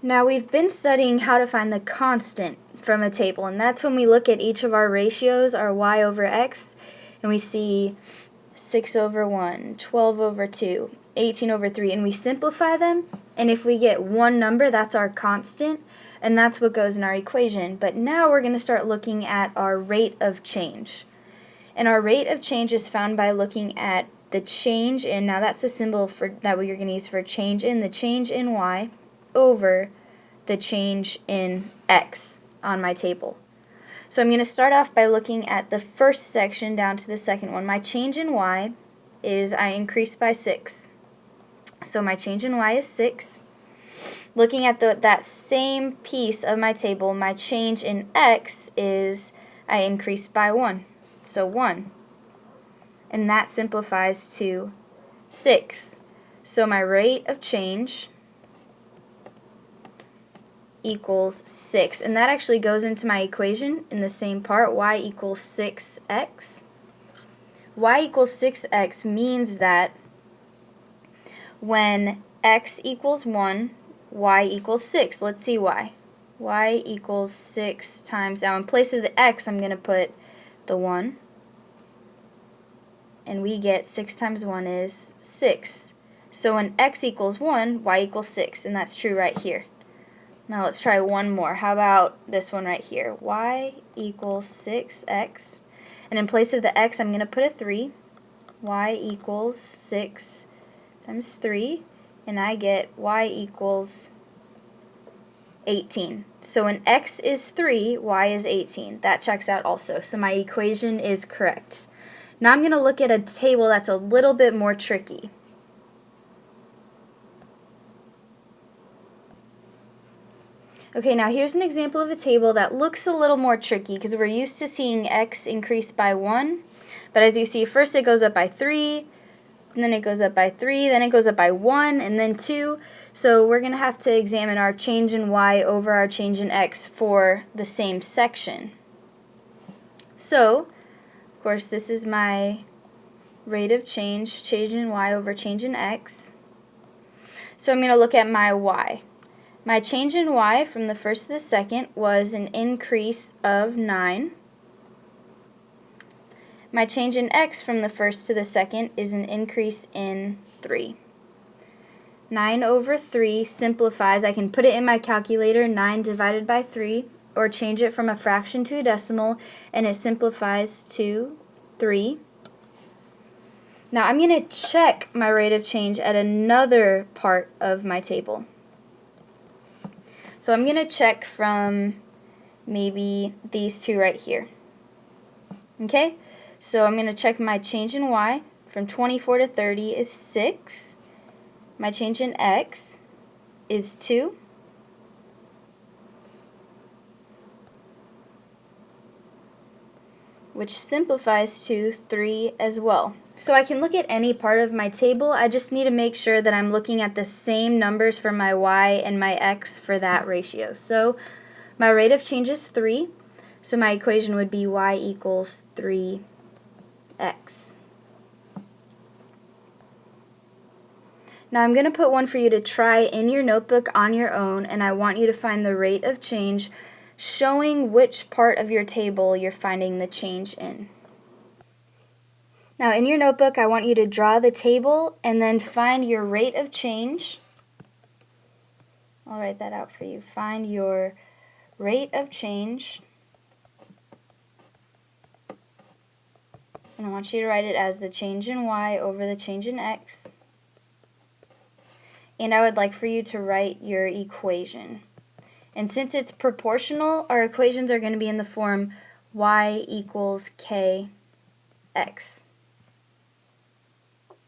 Now we've been studying how to find the constant from a table, and that's when we look at each of our ratios, our y over x, and we see 6 over 1, 12 over 2, 18 over 3, and we simplify them, and if we get one number, that's our constant, and that's what goes in our equation. But now we're going to start looking at our rate of change. And our rate of change is found by looking at the change in, now that's the symbol for that you're going to use for change in, the change in y over the change in x on my table. So I'm going to start off by looking at the first section down to the second one. My change in y is I increased by 6. So my change in y is 6. Looking at that same piece of my table, my change in x is I increased by 1. So 1. And that simplifies to 6. So my rate of change equals 6. And that actually goes into my equation in the same part, y equals 6x. Y equals 6x means that when x equals 1, y equals 6. Let's see why. Y equals 6 times, now in place of the x, I'm going to put the 1. And we get 6 times 1 is 6. So when x equals 1, y equals 6. And that's true right here. Now let's try one more. How about this one right here? Y equals 6x. And in place of the x, I'm going to put a 3. Y equals 6 times 3. And I get y equals 18. So when x is 3, y is 18. That checks out also. So my equation is correct. Now I'm going to look at a table that's a little bit more tricky. Okay, now here's an example of a table that looks a little more tricky because we're used to seeing x increase by 1. But as you see, first it goes up by 3, and then it goes up by 3, then it goes up by 1, and then 2. So we're going to have to examine our change in y over our change in x for the same section. So, of course, this is my rate of change in y over change in x. So I'm going to look at my y. My change in y from the first to the second was an increase of 9. My change in x from the first to the second is an increase in 3. 9 over 3 simplifies. I can put it in my calculator, 9 divided by 3, or change it from a fraction to a decimal, and it simplifies to 3. Now I'm going to check my rate of change at another part of my table. So I'm going to check from maybe these two right here. Okay? So I'm going to check my change in y from 24 to 30 is 6. My change in x is 2. Which simplifies to 3 as well. So I can look at any part of my table. I just need to make sure that I'm looking at the same numbers for my y and my x for that ratio. So my rate of change is 3. So my equation would be y equals 3x. Now I'm going to put one for you to try in your notebook on your own, and I want you to find the rate of change showing which part of your table you're finding the change in. Now in your notebook, I want you to draw the table and then find your rate of change. I'll write that out for you. Find your rate of change. And I want you to write it as the change in y over the change in x. And I would like for you to write your equation. And since it's proportional, our equations are going to be in the form y equals kx.